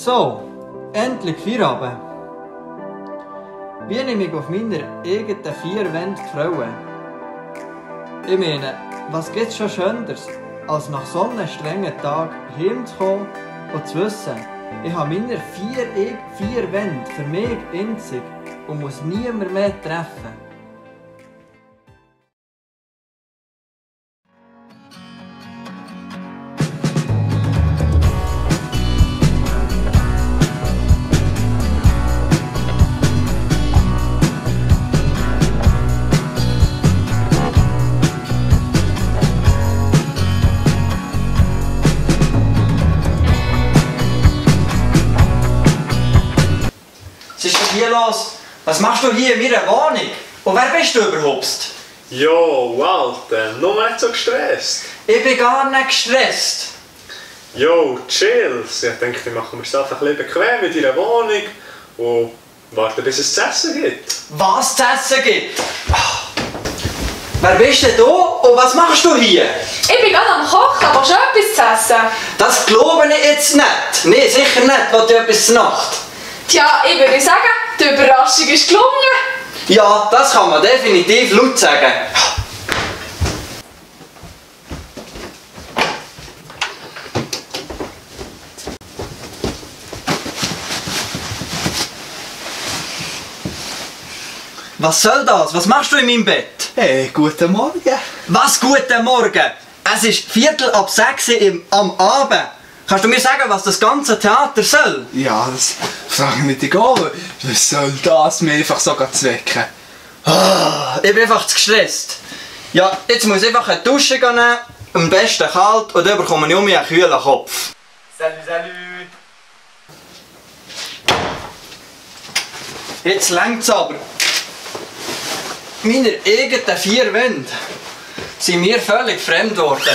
So, endlich Feierabend. Wie ich mich auf meiner eigenen 4 Wände freue. Ich meine, was gibt es schon Schöneres, als nach so einem strengen Tag heimzukommen und zu wissen, ich habe meine 4 Wände für mich einzig und muss niemand mehr treffen. Was ist denn hier los? Was machst du hier in meiner Wohnung? Und wer bist du überhaupt? Jo, Alter, nur nicht so gestresst. Ich bin gar nicht gestresst. Jo, chill. Ich denke, wir machen es einfach ein bisschen bequem in deiner Wohnung und warten, bis es zu essen gibt. Was zu essen gibt? Ach. Wer bist denn du und was machst du hier? Ich bin gerade am Kochen, aber schon etwas zu essen. Das glaube ich jetzt nicht. Nein, sicher nicht, weil du etwas zur Nacht. Tja, ich würde sagen, die Überraschung ist gelungen. Ja, das kann man definitiv laut sagen. Was soll das? Was machst du in meinem Bett? Hey, guten Morgen. Was guten Morgen? Es ist 5:45 am Abend. Kannst du mir sagen, was das ganze Theater soll? Ja, das frage ich mich egal. Was soll das, mir einfach so zu wecken? Ich bin einfach zu gestresst. Ja, jetzt muss ich einfach eine Dusche nehmen, am besten kalt, und dann bekomme ich um mich einen kühlen Kopf. Salut, salut! Jetzt längt's aber. Meine eigenen 4 Wände sind mir völlig fremd geworden.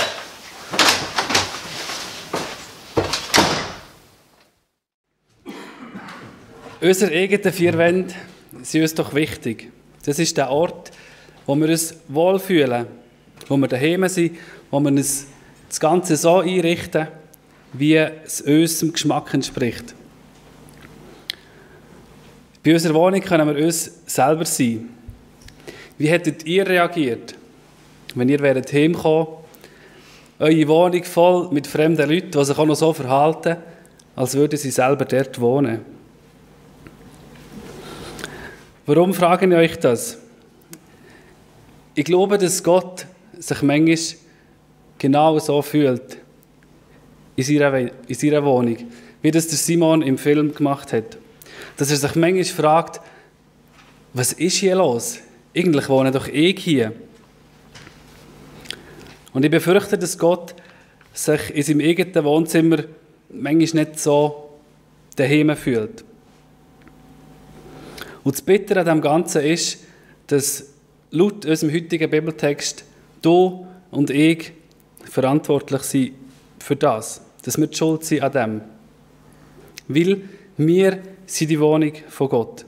Unsere eigenen 4 Wände sind uns doch wichtig. Das ist der Ort, wo wir uns wohlfühlen, wo wir daheim sind, wo wir uns das Ganze so einrichten, wie es unserem Geschmack entspricht. Bei unserer Wohnung können wir uns selber sein. Wie hättet ihr reagiert, wenn ihr heimgekommen wäret, eure Wohnung voll mit fremden Leuten, die sich auch noch so verhalten, als würden sie selber dort wohnen? Warum frage ich euch das? Ich glaube, dass Gott sich manchmal genau so fühlt in seiner Wohnung, wie das der Simon im Film gemacht hat. Dass er sich manchmal fragt, was ist hier los? Eigentlich wohne doch ich hier. Und ich befürchte, dass Gott sich in seinem eigenen Wohnzimmer manchmal nicht so daheim fühlt. Und das Bittere an dem Ganzen ist, dass laut unserem heutigen Bibeltext du und ich verantwortlich sind für das. Dass wir die Schuld sind an dem. Weil wir sind die Wohnung von Gott.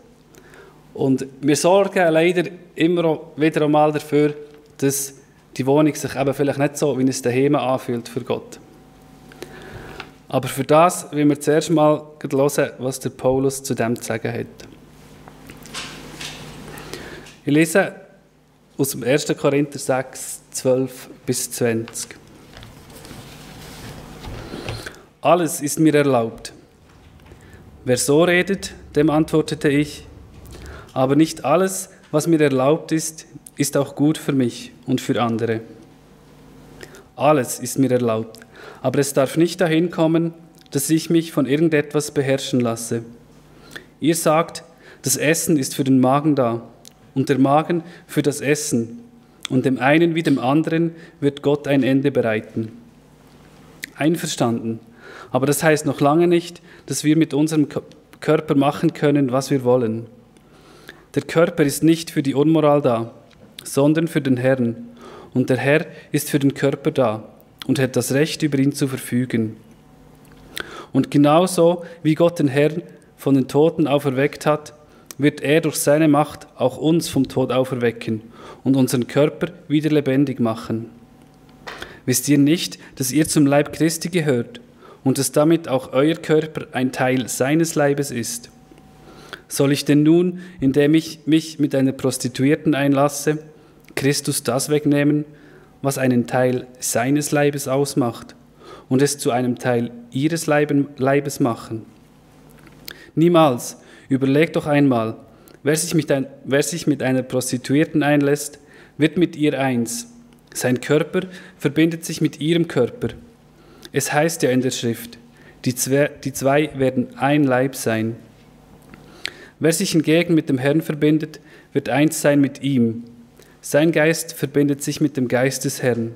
Und wir sorgen leider immer wieder einmal dafür, dass die Wohnung sich eben vielleicht nicht so, wie es daheim anfühlt für Gott. Aber für das wollen wir zuerst mal hören, was der Paulus zu dem zu sagen hat. Ich lese aus dem 1. Korinther 6, 12 bis 20. Alles ist mir erlaubt. Wer so redet, dem antwortete ich, aber nicht alles, was mir erlaubt ist, ist auch gut für mich und für andere. Alles ist mir erlaubt, aber es darf nicht dahin kommen, dass ich mich von irgendetwas beherrschen lasse. Ihr sagt, das Essen ist für den Magen da und der Magen für das Essen, und dem einen wie dem anderen wird Gott ein Ende bereiten. Einverstanden, aber das heißt noch lange nicht, dass wir mit unserem Körper machen können, was wir wollen. Der Körper ist nicht für die Unmoral da, sondern für den Herrn, und der Herr ist für den Körper da und hat das Recht, über ihn zu verfügen. Und genauso wie Gott den Herrn von den Toten auferweckt hat, wird er durch seine Macht auch uns vom Tod auferwecken und unseren Körper wieder lebendig machen. Wisst ihr nicht, dass ihr zum Leib Christi gehört und dass damit auch euer Körper ein Teil seines Leibes ist. Soll ich denn nun, indem ich mich mit einer Prostituierten einlasse, Christus das wegnehmen, was einen Teil seines Leibes ausmacht, und es zu einem Teil ihres Leibes machen? Niemals. Überlegt doch einmal, wer sich mit einer Prostituierten einlässt, wird mit ihr eins. Sein Körper verbindet sich mit ihrem Körper. Es heißt ja in der Schrift, die zwei werden ein Leib sein. Wer sich hingegen mit dem Herrn verbindet, wird eins sein mit ihm. Sein Geist verbindet sich mit dem Geist des Herrn.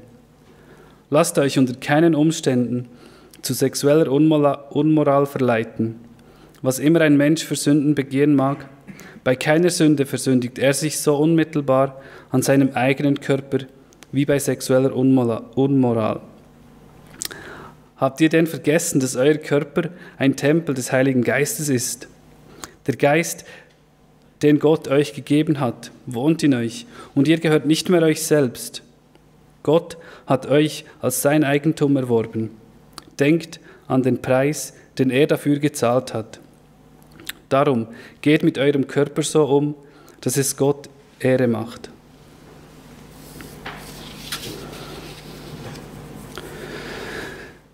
Lasst euch unter keinen Umständen zu sexueller Unmoral verleiten. Was immer ein Mensch für Sünden begehen mag, bei keiner Sünde versündigt er sich so unmittelbar an seinem eigenen Körper wie bei sexueller Unmoral. Habt ihr denn vergessen, dass euer Körper ein Tempel des Heiligen Geistes ist? Der Geist, den Gott euch gegeben hat, wohnt in euch, und ihr gehört nicht mehr euch selbst. Gott hat euch als sein Eigentum erworben. Denkt an den Preis, den er dafür gezahlt hat. Darum geht mit eurem Körper so um, dass es Gott Ehre macht.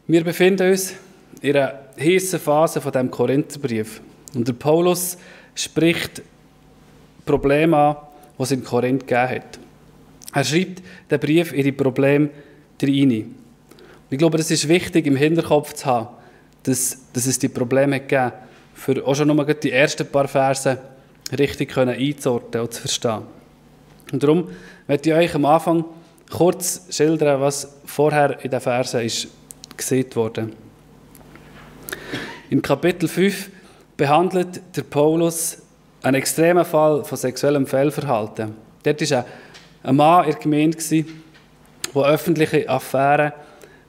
Wir befinden uns in einer heißen Phase von diesem Korintherbrief. Und der Paulus spricht Probleme an, die es in Korinth gegeben hat. Er schreibt den Brief in die Probleme hinein. Ich glaube, das ist wichtig im Hinterkopf zu haben, dass es die Probleme gegeben hat, für auch schon nur die ersten paar Verse richtig einzuordnen und zu verstehen. Und darum möchte ich euch am Anfang kurz schildern, was vorher in den Versen ist gesehen wurde. In Kapitel 5 behandelt der Paulus einen extremen Fall von sexuellem Fehlverhalten. Dort war ein Mann in der Gemeinde, der öffentliche Affären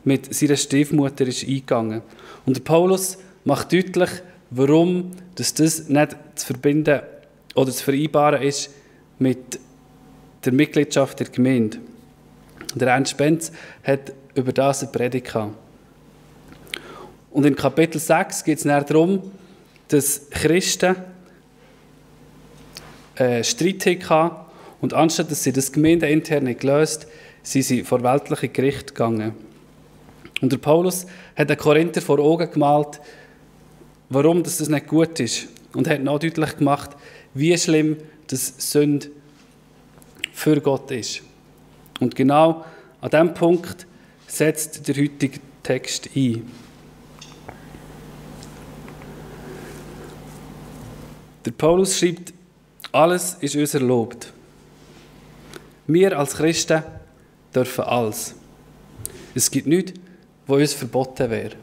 mit seiner Stiefmutter ist eingegangen. Und der Paulus macht deutlich, warum das nicht zu verbinden oder zu vereinbaren ist mit der Mitgliedschaft der Gemeinde. Der Ernst Spenz hat über das eine Predigt gehabt. Und in Kapitel 6 geht es darum, dass Christen Streit hatten und anstatt dass sie das Gemeindeintern nicht gelöst, sind sie vor weltliche Gericht gegangen. Und der Paulus hat den Korinther vor Augen gemalt, warum das nicht gut ist. Und hat noch deutlich gemacht, wie schlimm das Sünde für Gott ist. Und genau an diesem Punkt setzt der heutige Text ein. Der Paulus schreibt, alles ist uns erlaubt. Wir als Christen dürfen alles. Es gibt nichts, was uns verboten wäre.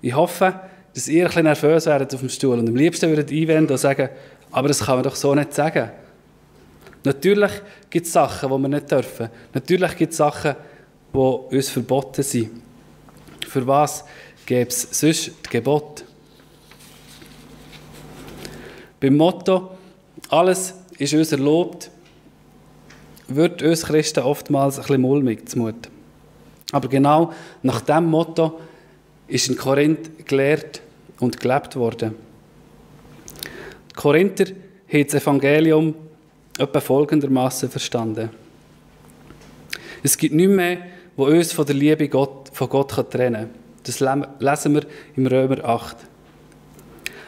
Ich hoffe, dass ihr ein bisschen nervös werdet auf dem Stuhl und am liebsten würdet einwenden und sagen, aber das kann man doch so nicht sagen. Natürlich gibt es Sachen, die wir nicht dürfen. Natürlich gibt es Sachen, die uns verboten sind. Für was gäbe es sonst die Gebote? Beim Motto, alles ist uns erlaubt, wird uns Christen oftmals ein bisschen mulmig zumuten. Aber genau nach diesem Motto ist in Korinth gelehrt und gelebt worden. Die Korinther haben das Evangelium etwa folgendermaßen verstanden. Es gibt nichts mehr, was uns von der Liebe von Gott trennen kann. Das lesen wir im Römer 8.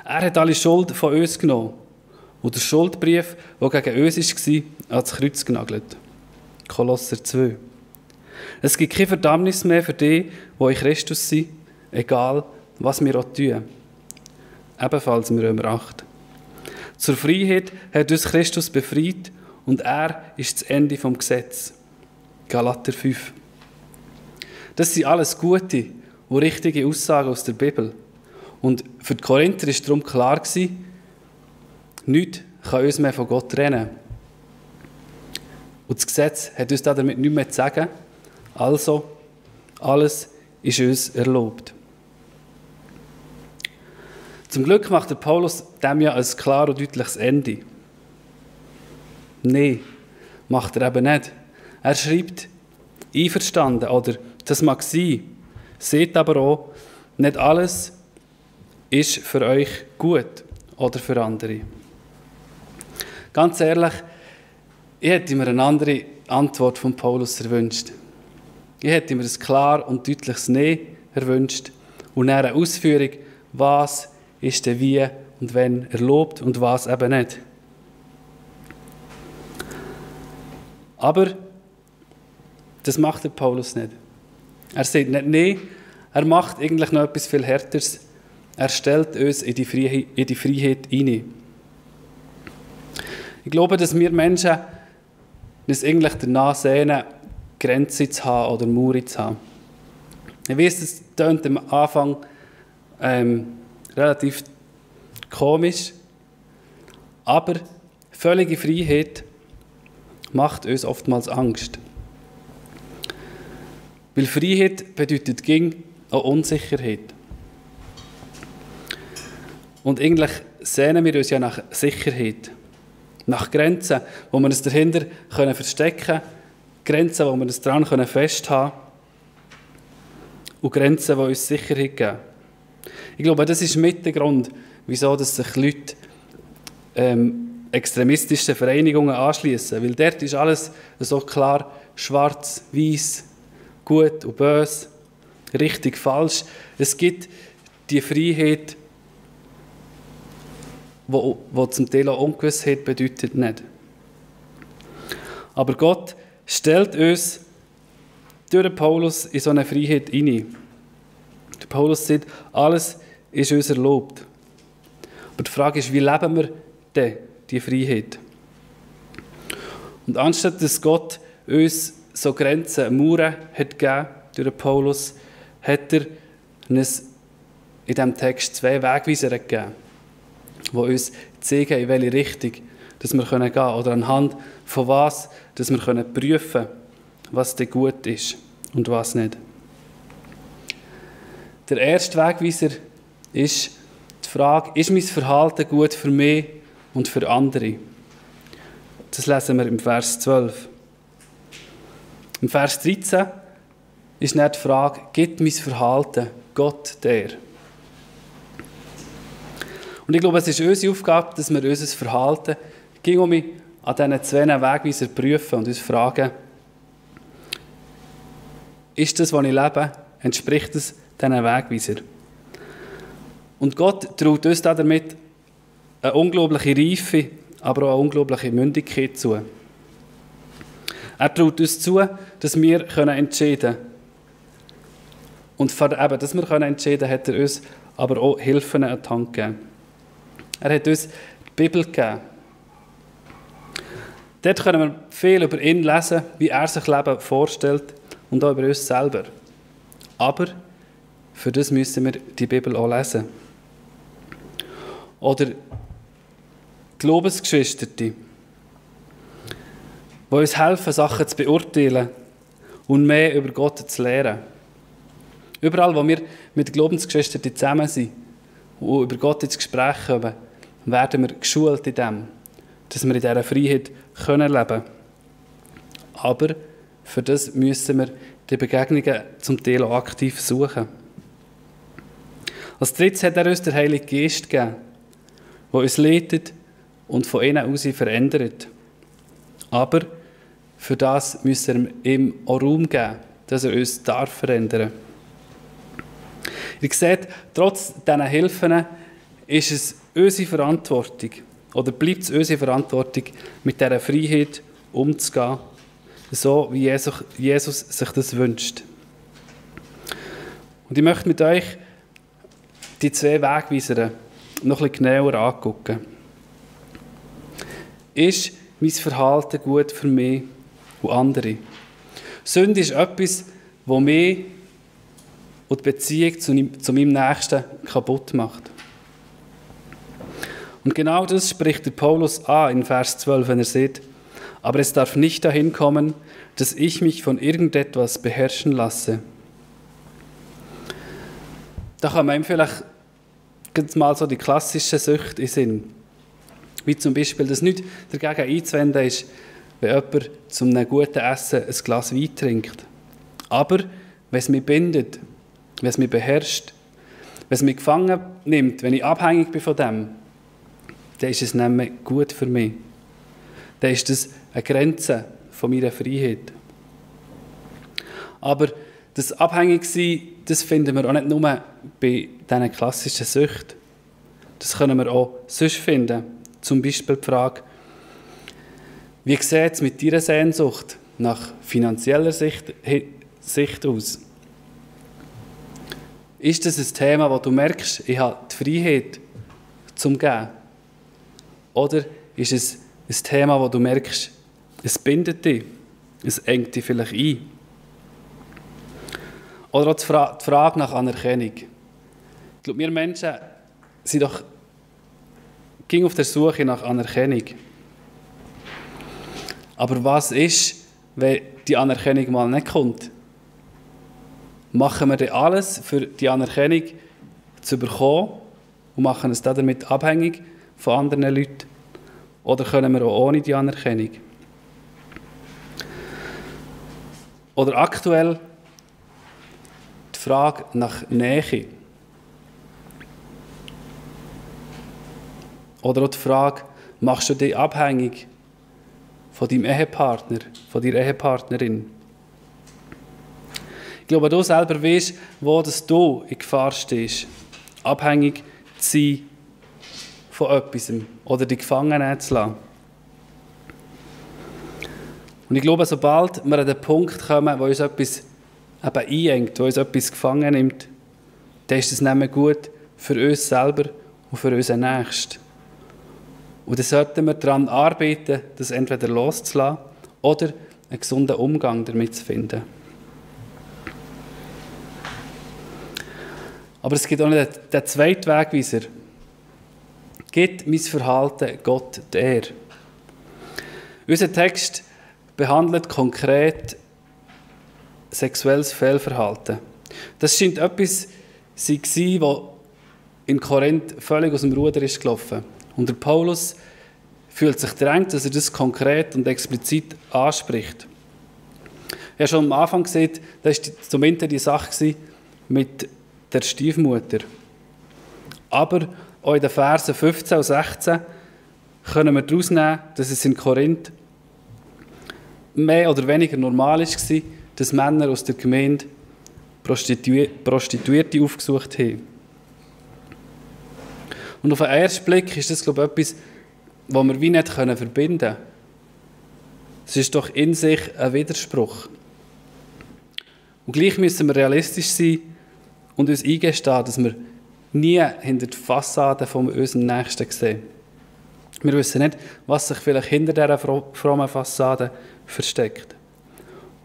Er hat alle Schuld von uns genommen und der Schuldbrief, der gegen uns war, ans Kreuz genagelt. Kolosser 2. Es gibt keine Verdammnis mehr für die, die in Christus sind, egal was wir auch tun. Ebenfalls im Römer 8. Zur Freiheit hat uns Christus befreit und er ist das Ende vom Gesetz. Galater 5. Das sind alles gute und richtige Aussagen aus der Bibel. Und für die Korinther war darum klar, nichts kann uns mehr von Gott trennen. Und das Gesetz hat uns damit nichts mehr zu sagen. Also, alles ist uns erlaubt. Zum Glück macht der Paulus dem ja ein klar und deutliches Ende. Nein, macht er eben nicht. Er schreibt, einverstanden oder Das mag sein. Seht aber auch, nicht alles ist für euch gut oder für andere. Ganz ehrlich, ich hätte mir eine andere Antwort von Paulus erwünscht. Ich hätte mir ein klar und deutliches Nein erwünscht und eine Ausführung, was ist denn wie und wenn erlaubt und was eben nicht. Aber das macht der Paulus nicht. Er sagt nicht Nein, er macht eigentlich noch etwas viel Härteres. Er stellt uns in die Freiheit hinein. Ich glaube, dass wir Menschen uns eigentlich danach sehnen, Grenzen zu haben oder Mauern zu haben. Ich weiss, das klingt am Anfang relativ komisch, aber völlige Freiheit macht uns oftmals Angst. Weil Freiheit bedeutet auch Unsicherheit. Und eigentlich sehnen wir uns ja nach Sicherheit. Nach Grenzen, wo wir uns dahinter verstecken können. Grenzen, wo wir uns daran festhalten können. Und Grenzen, die uns Sicherheit geben. Ich glaube, das ist mit der Grund, wieso dass sich Leute extremistischen Vereinigungen anschließen. Weil dort ist alles so klar schwarz, weiß, gut und böse, richtig, falsch. Es gibt die Freiheit, wo zum Teil auch Ungewissheit bedeutet, nicht. Aber Gott stellt uns durch Paulus in so eine Freiheit hinein. Der Paulus sagt, alles ist uns erlaubt. Aber die Frage ist, wie leben wir denn diese Freiheit? Und anstatt dass Gott uns so Grenzen, Mauern hat gegeben durch Paulus, hat er uns in diesem Text 2 Wegweiser gegeben, die uns zeigen, in welche Richtung dass wir gehen können oder anhand von was dass wir prüfen können, was denn gut ist und was nicht. Der erste Wegweiser ist die Frage, ist mein Verhalten gut für mich und für andere? Das lesen wir im Vers 12. Im Vers 13 ist dann die Frage, gibt mein Verhalten Gott der? Und ich glaube, es ist unsere Aufgabe, dass wir unser Verhalten an diesen 2 Wegweisern prüfen und uns fragen, ist das, was ich lebe, entspricht es diesen Wegweisern? Und Gott traut uns damit eine unglaubliche Reife, aber auch eine unglaubliche Mündigkeit zu. Er traut uns zu, dass wir entscheiden können. Und eben, dass wir entscheiden können, hat er uns aber auch Hilfen an die Hand gegeben. Er hat uns die Bibel gegeben. Dort können wir viel über ihn lesen, wie er sich Leben vorstellt und auch über uns selber. Aber für das müssen wir die Bibel auch lesen. Oder Glaubensgeschwister, die uns helfen, Sachen zu beurteilen und mehr über Gott zu lernen. Überall, wo wir mit Glaubensgeschwistern zusammen sind und über Gott ins Gespräch kommen, werden wir geschult in dem, dass wir in dieser Freiheit leben können. Aber für das müssen wir die Begegnungen zum Teil auch aktiv suchen. Als drittes hat er uns den Heiligen Geist gegeben, der uns leitet und von innen aus verändert. Aber für das müssen wir ihm auch Raum geben, dass er uns verändern darf. Ihr seht, trotz diesen Hilfen ist es unsere Verantwortung, oder bleibt es unsere Verantwortung, mit dieser Freiheit umzugehen, so wie Jesus sich das wünscht. Und ich möchte mit euch die 2 Wegweiser noch ein bisschen genauer angucken. Ist mein Verhalten gut für mich und andere? Sünde ist etwas, das mich und die Beziehung zu meinem Nächsten kaputt macht. Und genau das spricht der Paulus an in Vers 12, wenn er sagt, aber es darf nicht dahin kommen, dass ich mich von irgendetwas beherrschen lasse. Da kann man ihm vielleicht mal so die klassischen Süchte in den Sinn. Wie zum Beispiel, dass nichts dagegen einzuwenden ist, wenn jemand zum einem guten Essen ein Glas Wein trinkt. Aber wenn es mich bindet, wenn es mich beherrscht, wenn es mich gefangen nimmt, wenn ich abhängig bin von dem, dann ist es nicht mehr gut für mich. Dann ist das eine Grenze von meiner Freiheit. Aber das Abhängigsein, das finden wir auch nicht nur bei diesen klassischen Süchten. Das können wir auch sonst finden. Zum Beispiel die Frage, wie sieht es mit deiner Sehnsucht nach finanzieller Sicht aus? Ist das ein Thema, wo du merkst, ich habe die Freiheit zum Geben? Oder ist es ein Thema, wo du merkst, es bindet dich, es engt dich vielleicht ein? Oder auch die Frage nach Anerkennung. Ich glaube, wir Menschen sind doch auf der Suche nach Anerkennung. Aber was ist, wenn die Anerkennung mal nicht kommt? Machen wir dann alles, für die Anerkennung zu bekommen und machen es damit abhängig von anderen Leuten? Oder können wir auch ohne die Anerkennung? Oder aktuell die Frage nach Nähe. Oder auch die Frage, machst du dich abhängig von deinem Ehepartner, von deiner Ehepartnerin? Ich glaube, du selber weißt, wo du in Gefahr stehst, abhängig zu sein von etwas oder dich gefangen nehmen zu lassen. Und ich glaube, sobald wir an den Punkt kommen, wo uns etwas eben einengt, wo uns etwas gefangen nimmt, dann ist es nicht mehr gut für uns selber und für unseren Nächsten. Und dann sollten wir daran arbeiten, das entweder loszulassen oder einen gesunden Umgang damit zu finden. Aber es gibt auch noch den zweiten Wegweiser. Gibt mein Verhalten Gott die Ehre? Unser Text behandelt konkret sexuelles Fehlverhalten. Das scheint etwas zu sein, das in Korinth völlig aus dem Ruder ist gelaufen. Und der Paulus fühlt sich gedrängt, dass er das konkret und explizit anspricht. Ich habe schon am Anfang gesehen, das war zumindest die Sache mit der Stiefmutter. Aber auch in den Versen 15 und 16 können wir daraus nehmen, dass es in Korinth mehr oder weniger normal war, dass Männer aus der Gemeinde Prostituierte aufgesucht haben. Und auf den ersten Blick ist das, glaube ich, etwas, was wir wie nicht verbinden können. Es ist doch in sich ein Widerspruch. Und gleich müssen wir realistisch sein und uns eingestehen, dass wir nie hinter die Fassade von unserem Nächsten sehen. Wir wissen nicht, was sich vielleicht hinter dieser frommen Fassade versteckt.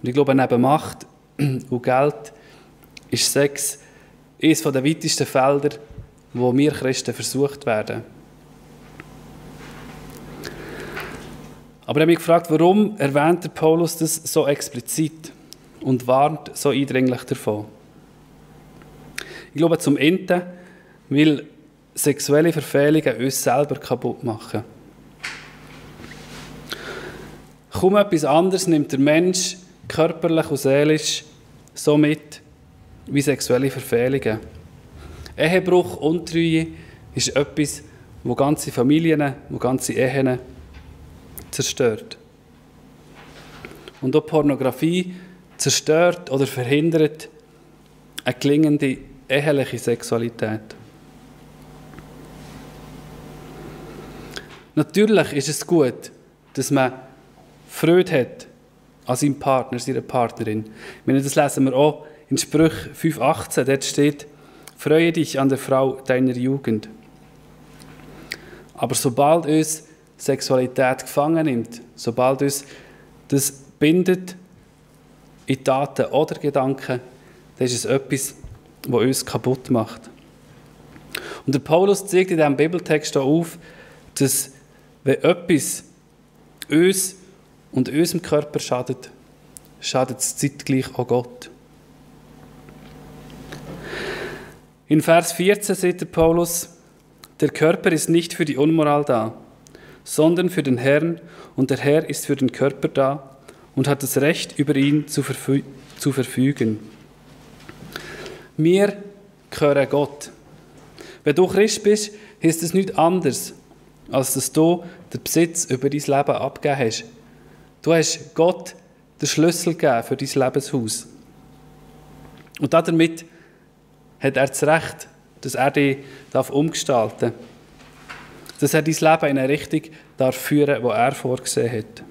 Und ich glaube, neben Macht und Geld ist Sex eines der weitesten Felder, wo wir Christen versucht werden. Aber ich habe mich gefragt, warum erwähnt der Paulus das so explizit und warnt so eindringlich davon? Ich glaube zum einen, weil sexuelle Verfehlungen uns selber kaputt machen. Kaum etwas anderes nimmt der Mensch körperlich und seelisch so mit wie sexuelle Verfehlungen. Ehebruch, Untreue ist etwas, das ganze Familien, wo ganze Ehen zerstört. Und auch Pornografie zerstört oder verhindert eine gelingende eheliche Sexualität. Natürlich ist es gut, dass man Freude hat an seinem Partner, seiner Partnerin. Das lesen wir auch in Sprüche 5,18. Dort steht: Freue dich an der Frau deiner Jugend. Aber sobald uns Sexualität gefangen nimmt, sobald uns das bindet in Taten oder Gedanken, dann ist es etwas, was uns kaputt macht. Und der Paulus zeigt in diesem Bibeltext auch auf, dass wenn etwas uns und unserem Körper schadet, schadet es zeitgleich auch Gott. In Vers 14 sagt der Paulus: Der Körper ist nicht für die Unmoral da, sondern für den Herrn, und der Herr ist für den Körper da und hat das Recht, über ihn zu verfügen. Wir gehören Gott. Wenn du Christ bist, heisst das nichts anderes, als dass du den Besitz über dein Leben abgegeben hast. Du hast Gott den Schlüssel gegeben für dein Lebenshaus. Und damit hat er das Recht, dass er dich umgestalten darf. Dass er dein Leben in eine Richtung führen darf, die er vorgesehen hat.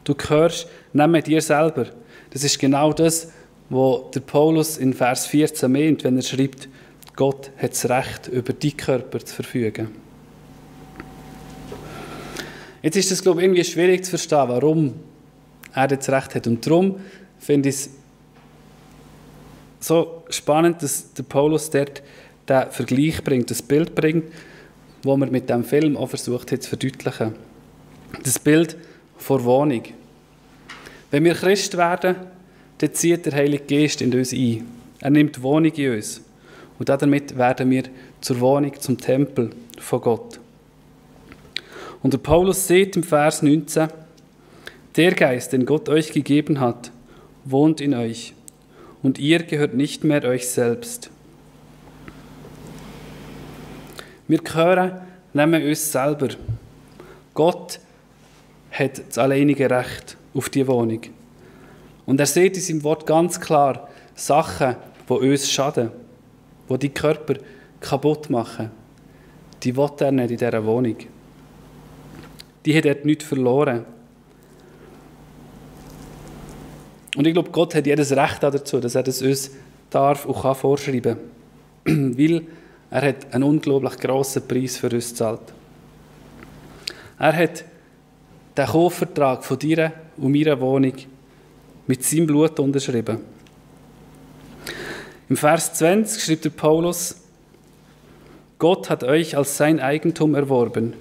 Du gehörst nicht dir selber. Das ist genau das, was der Paulus in Vers 14 meint, wenn er schreibt, Gott hat das Recht, über deinen Körper zu verfügen. Jetzt ist es, glaube ich, irgendwie schwierig zu verstehen, warum er das Recht hat. Und darum finde ich es so spannend, dass der Paulus dort den Vergleich bringt, das Bild bringt, das man mit dem Film auch versucht hat zu verdeutlichen. Das Bild vor Wohnung. Wenn wir Christ werden, dann zieht der Heilige Geist in uns ein. Er nimmt Wohnung in uns. Und damit werden wir zur Wohnung, zum Tempel von Gott. Und der Paulus sagt im Vers 19, der Geist, den Gott euch gegeben hat, wohnt in euch. Und ihr gehört nicht mehr euch selbst. Wir gehören nicht uns selber. Gott hat das alleinige Recht auf die Wohnung. Und er sieht in seinem Wort ganz klar Sachen, die uns schaden, die die Körper kaputt machen. Die will er nicht in dieser Wohnung. Die hat er nichts verloren. Und ich glaube, Gott hat jedes Recht dazu, dass er das uns darf und kann vorschreiben. Weil er hat einen unglaublich grossen Preis für uns gezahlt. Er hat den Kaufvertrag von dir und meiner Wohnung mit seinem Blut unterschrieben. Im Vers 20 schreibt der Paulus, Gott hat euch als sein Eigentum erworben.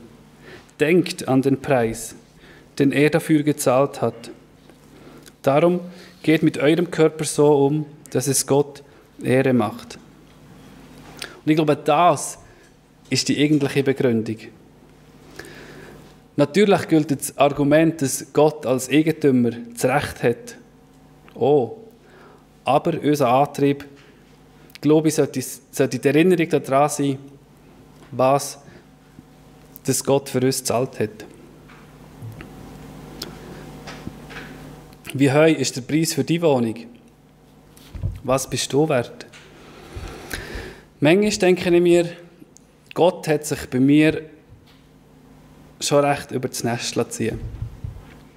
Denkt an den Preis, den er dafür gezahlt hat. Darum geht mit eurem Körper so um, dass es Gott Ehre macht. Und ich glaube, das ist die eigentliche Begründung. Natürlich gilt das Argument, dass Gott als Eigentümer das Recht hat. Oh, aber unser Antrieb, glaube ich, sollte die Erinnerung daran sein, was das Gott für uns gezahlt hat. Wie hoch ist der Preis für die Wohnung? Was bist du wert? Manchmal denke ich mir, Gott hat sich bei mir schon recht über das Nest ziehen.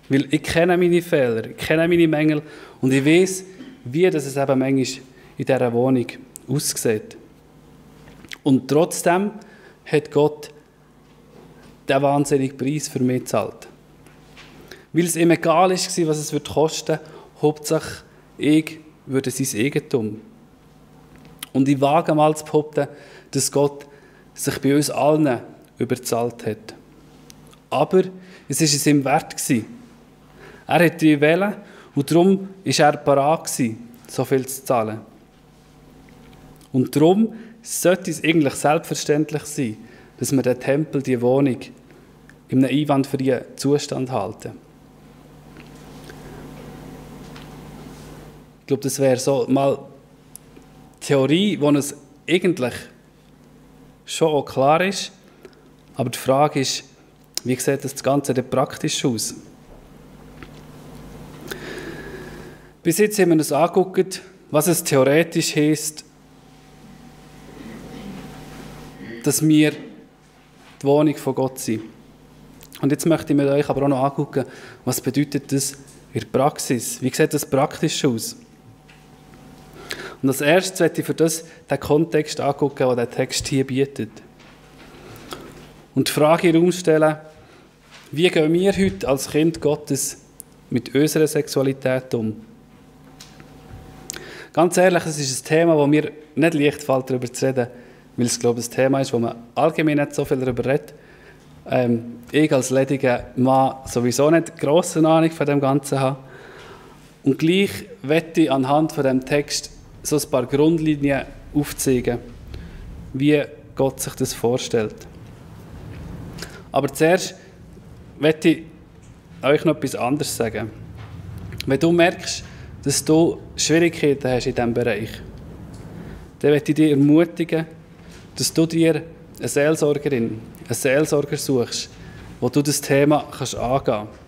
Weil ich kenne meine Fehler, ich kenne meine Mängel und ich weiß, wie das es eben manchmal in dieser Wohnung aussieht. Und trotzdem hat Gott den wahnsinnigen Preis für mich gezahlt. Weil es ihm egal war, was es kosten würde, Hauptsache ich würde sein Eigentum. Und ich wage mal zu behaupten, dass Gott sich bei uns allen überzahlt hat. Aber es war es ihm wert. Er hat die wählen und darum war er bereit, so viel zu zahlen. Und darum sollte es eigentlich selbstverständlich sein, dass wir den Tempel, die Wohnung, in einem einwandfreien Zustand halten. Ich glaube, das wäre so mal Theorie, wo es eigentlich schon auch klar ist. Aber die Frage ist, wie sieht das Ganze denn praktisch aus? Bis jetzt haben wir uns angeguckt, was es theoretisch heisst, dass wir die Wohnung von Gott sind. Und jetzt möchte ich mit euch aber auch noch angucken, was bedeutet das in der Praxis? Wie sieht das praktisch aus? Und als erstes möchte ich für das den Kontext angucken, den der Text hier bietet. Und die Frage in den Raum stellen, wie gehen wir heute als Kind Gottes mit unserer Sexualität um? Ganz ehrlich, es ist ein Thema, wo mir nicht leicht fällt, darüber zu reden, weil es, glaube ich, ein Thema ist, wo man allgemein nicht so viel darüber redet. Ich als lediger Mann sowieso nicht grosse Ahnung von dem Ganzen habe. Und gleich möchte ich anhand von dem Text so ein paar Grundlinien aufzeigen, wie Gott sich das vorstellt. Aber zuerst möchte ich euch noch etwas anderes sagen. Wenn du merkst, dass du Schwierigkeiten hast in diesem Bereich, dann möchte ich dich ermutigen, dass du dir eine Seelsorgerin, einen Seelsorger suchst, wo du das Thema kannst angehen kannst.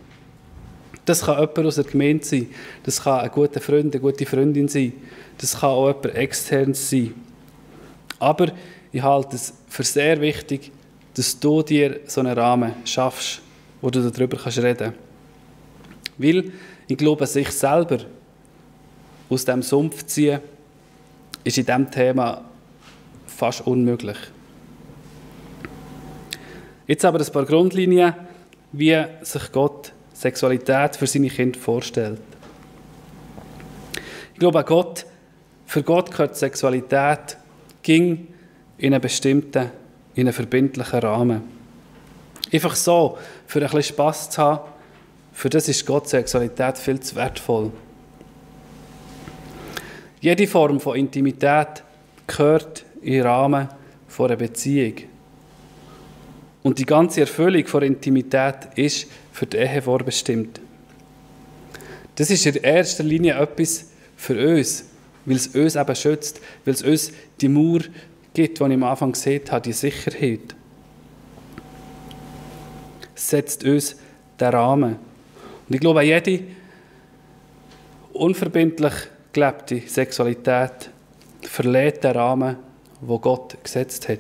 Das kann jemand aus der Gemeinde sein, das kann ein guter Freund, eine gute Freundin sein, das kann auch jemand externes sein. Aber ich halte es für sehr wichtig, dass du dir so einen Rahmen schaffst, wo du darüber reden kannst. Weil ich glaube, sich selber aus diesem Sumpf ziehen, ist in diesem Thema fast unmöglich. Jetzt aber ein paar Grundlinien, wie sich Gott Sexualität für seine Kinder vorstellt. Ich glaube, für Gott gehört Sexualität ging in einen bestimmten, in einen verbindlichen Rahmen. Einfach so, für ein bisschen Spass zu haben, für das ist Gott Sexualität viel zu wertvoll. Jede Form von Intimität gehört in den Rahmen einer Beziehung. Und die ganze Erfüllung von Intimität ist für die Ehe vorbestimmt. Das ist in erster Linie etwas für uns, weil es uns eben schützt, weil es uns die Mauer gibt, die ich am Anfang gesehen habe, die Sicherheit. Es setzt uns den Rahmen. Und ich glaube, jede unverbindlich gelebte Sexualität verlässt den Rahmen, den Gott gesetzt hat.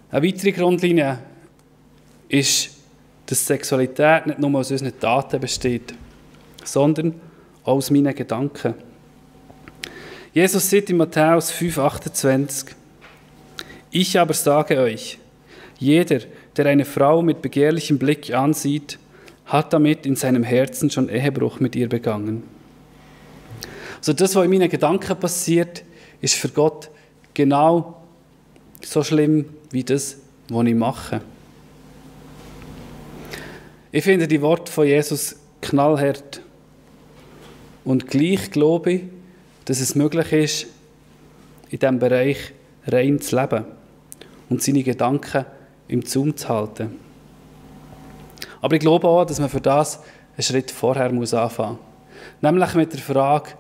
Eine weitere Grundlinie ist, dass Sexualität nicht nur aus unseren Taten besteht, sondern auch aus meinen Gedanken. Jesus sagt in Matthäus 5,28: Ich aber sage euch, jeder, der eine Frau mit begehrlichem Blick ansieht, hat damit in seinem Herzen schon Ehebruch mit ihr begangen. Also das, was in meinen Gedanken passiert, ist für Gott genau so schlimm wie das, was ich mache. Ich finde die Worte von Jesus knallhart. Und gleich glaube ich, dass es möglich ist, in diesem Bereich rein zu leben und seine Gedanken im Zaum zu halten. Aber ich glaube auch, dass man für das einen Schritt vorher anfangen muss. Nämlich mit der Frage,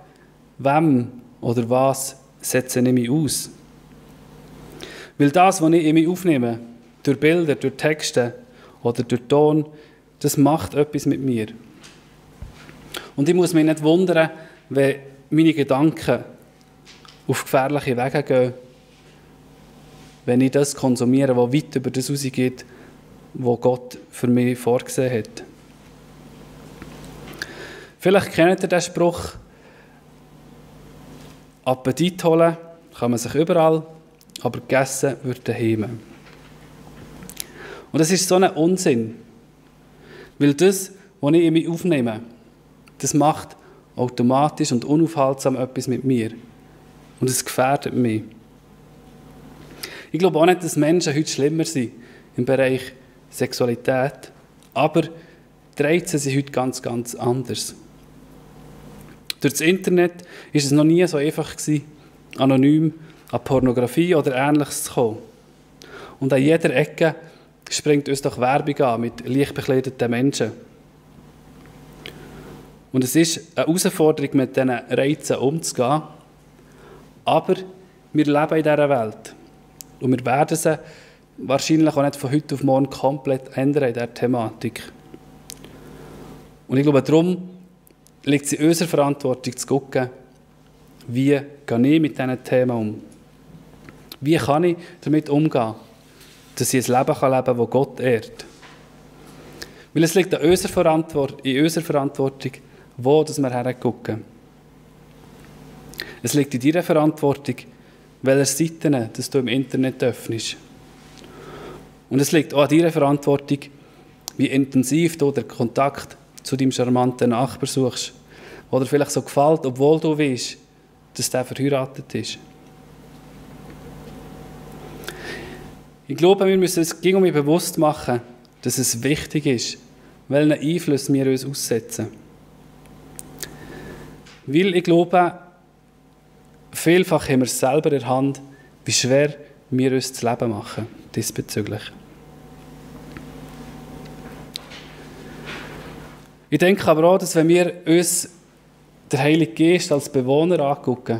wem oder was setze ich mich aus? Weil das, was ich in mich aufnehme, durch Bilder, durch Texte oder durch Ton, das macht etwas mit mir. Und ich muss mich nicht wundern, wenn meine Gedanken auf gefährliche Wege gehen, wenn ich das konsumiere, was weit über das hinausgeht, was Gott für mich vorgesehen hat. Vielleicht kennt ihr den Spruch, Appetit holen kann man sich überall, aber gegessen wird daheim. Und das ist so ein Unsinn, weil das, was ich in mich aufnehme, das macht automatisch und unaufhaltsam etwas mit mir. Und es gefährdet mich. Ich glaube auch nicht, dass Menschen heute schlimmer sind im Bereich Sexualität, aber die Reize sind heute ganz, ganz anders. Durch das Internet war es noch nie so einfach gewesen, anonym an Pornografie oder Ähnliches zu kommen. Und an jeder Ecke springt uns doch Werbung an mit leicht bekleideten Menschen. Und es ist eine Herausforderung, mit diesen Reizen umzugehen. Aber wir leben in dieser Welt. Und wir werden sie wahrscheinlich auch nicht von heute auf morgen komplett ändern in dieser Thematik. Und ich glaube, darum liegt es in unserer Verantwortung zu schauen, wie gehe ich mit diesen Themen um? Wie kann ich damit umgehen, dass ich ein Leben leben kann, das Gott ehrt? Weil es liegt in unserer Verantwortung, wo wir hergucken. Es liegt in deiner Verantwortung, welche Seiten dass du im Internet öffnest. Und es liegt auch an deiner Verantwortung, wie intensiv du den Kontakt zu deinem charmanten Nachbarn suchst, der dir vielleicht so gefällt, obwohl du weißt, dass der verheiratet ist. Ich glaube, wir müssen uns bewusst machen, dass es wichtig ist, welchen Einfluss wir uns aussetzen. Weil ich glaube, vielfach haben wir es selber in der Hand, wie schwer wir uns das Leben machen diesbezüglich. Ich denke aber auch, dass wenn wir uns den Heiligen Geist als Bewohner angucken,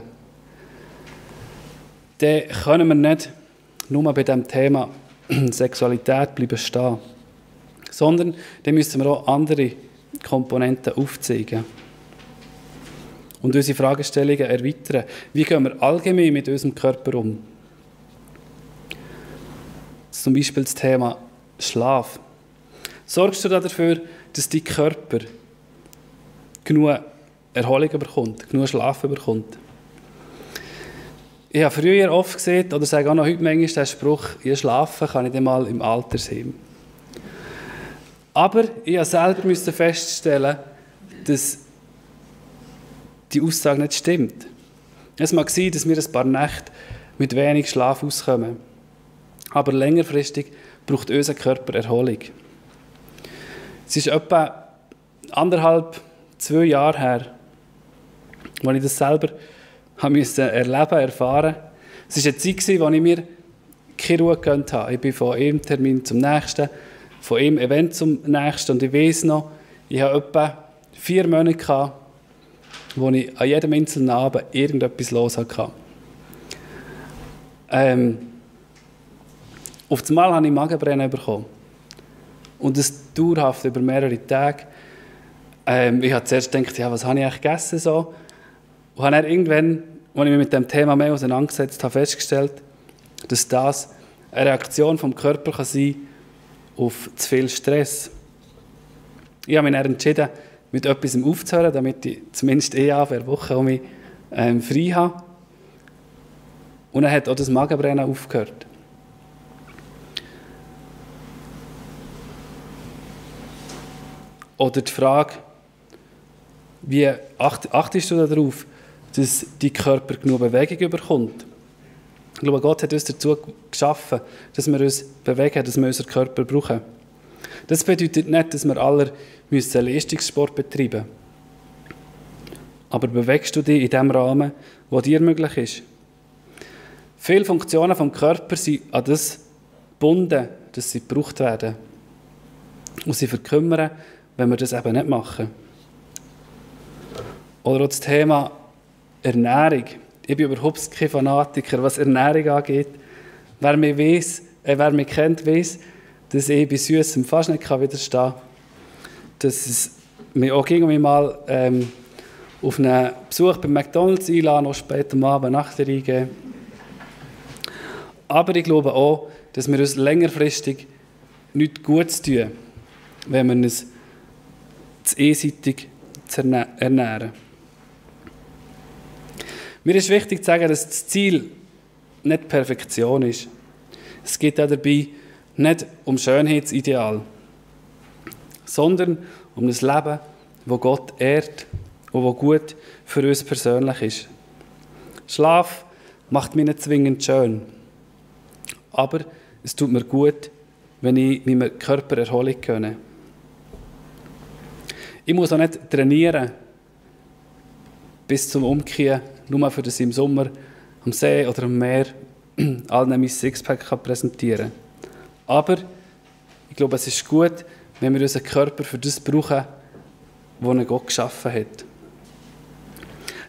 dann können wir nicht nur bei dem Thema Sexualität bleiben stehen, sondern dann müssen wir auch andere Komponenten aufzeigen und unsere Fragestellungen erweitern. Wie gehen wir allgemein mit unserem Körper um? Zum Beispiel das Thema Schlaf. Sorgst du dafür, dass dein Körper genug Erholung bekommt, genug Schlaf bekommt? Ich habe früher oft gesehen, oder sage auch noch heute manchmal den Spruch, ich schlafen kann ich dann mal im Altersheim. Aber ich musste selber feststellen, dass die Aussage nicht stimmt. Es mag sein, dass wir ein paar Nächte mit wenig Schlaf auskommen. Aber längerfristig braucht unser Körper Erholung. Es ist etwa 1,5-2 Jahre her, als ich das selber erfahren. Es war eine Zeit, in der ich mir keine Ruhe gegönnt habe. Ich bin von einem Termin zum nächsten, von einem Event zum nächsten. Und ich weiss noch, ich hatte etwa 4 Monate, wo ich an jedem einzelnen Abend irgendetwas los hatte. Auf einmal habe ich Magenbrennen bekommen. Und das dauerhaft über mehrere Tage. Ich habe zuerst gedacht, ja, was habe ich eigentlich gegessen? So? Und habe dann irgendwann, als ich mich mit dem Thema mehr auseinandergesetzt habe, festgestellt, dass das eine Reaktion vom Körper kann sein auf zu viel Stress. Ich habe mich dann entschieden, mit etwas aufzuhören, damit ich zumindest eine Woche um mich frei habe. Und dann hat auch das Magenbrennen aufgehört. Oder die Frage, wie achtest du darauf, dass dein Körper genug Bewegung bekommt? Ich glaube, Gott hat uns dazu geschaffen, dass wir uns bewegen, dass wir unseren Körper brauchen. Das bedeutet nicht, dass wir alle Leistungssport betreiben müssen. Aber bewegst du dich in dem Rahmen, der dir möglich ist? Viele Funktionen des Körpers sind an das gebunden, dass sie gebraucht werden. Und sie verkümmern, wenn wir das eben nicht machen. Oder auch das Thema Ernährung. Ich bin überhaupt kein Fanatiker, was Ernährung angeht. Wer mich kennt, weiss, dass ich bei Süssem fast nicht widerstehen kann. Dass es mich auch mal auf einen Besuch bei McDonald's einladen, noch später am Abend nach der eingeben. Aber ich glaube auch, dass wir uns längerfristig nichts Gutes tun, wenn wir uns zu einseitig ernähren. Mir ist wichtig zu sagen, dass das Ziel nicht Perfektion ist. Es geht auch dabei nicht um Schönheitsideal, sondern um das Leben, das Gott ehrt und das gut für uns persönlich ist. Schlaf macht mich nicht zwingend schön, aber es tut mir gut, wenn ich meinem Körper Erholung gönne. Ich muss auch nicht trainieren bis zum Umkehren, nur für das ich im Sommer am See oder am Meer allen mein Sixpack präsentieren kann. Aber ich glaube, es ist gut, wenn wir unseren Körper für das brauchen, was Gott geschaffen hat.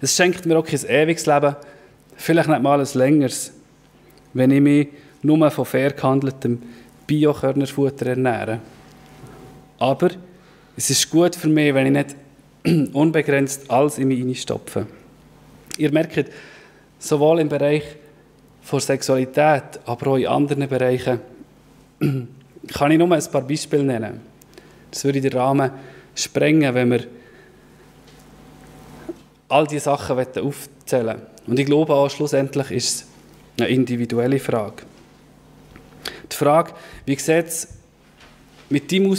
Es schenkt mir auch kein ewiges Leben, vielleicht nicht mal ein längeres, wenn ich mich nur von fair gehandeltem Bio-Körnerfutter ernähre. Aber es ist gut für mich, wenn ich nicht unbegrenzt alles in mich hineinstopfe. Ihr merkt, sowohl im Bereich von Sexualität, aber auch in anderen Bereichen, kann ich nur ein paar Beispiele nennen. Das würde den Rahmen sprengen, wenn wir all diese Sachen aufzählen wollen. Und ich glaube auch, schlussendlich ist es eine individuelle Frage. Die Frage, wie sieht es mit deinem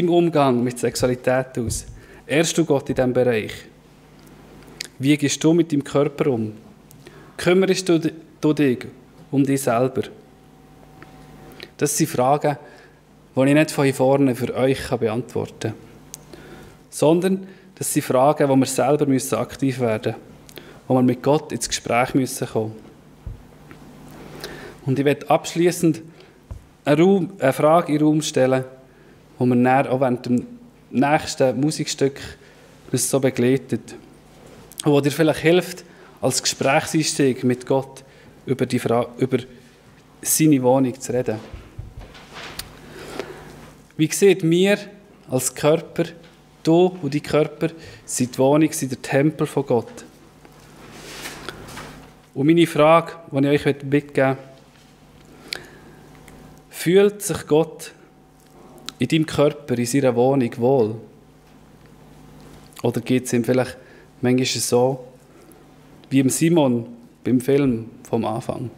Umgang mit Sexualität aus? Ehrst du Gott in diesem Bereich? Wie gehst du mit deinem Körper um? Kümmerst du dich um dich selber? Das sind Fragen, die ich nicht von hier vorne für euch beantworten kann. Sondern das sind Fragen, wo wir selber aktiv werden müssen. Wo wir mit Gott ins Gespräch kommen müssen. Und ich werde abschliessend eine Frage in den Raum stellen, die wir dann auch während dem nächsten Musikstück uns so begleitet. Und wo dir vielleicht hilft, als Gesprächseinstieg mit Gott über seine Wohnung zu reden. Wie sieht mir als Körper, du und dein Körper, sind die Wohnung, sind der Tempel von Gott? Und meine Frage, die ich euch mitgeben möchte, fühlt sich Gott in deinem Körper, in seiner Wohnung wohl? Oder geht es ihm vielleicht manchmal so, wie im Simon beim Film vom Anfang?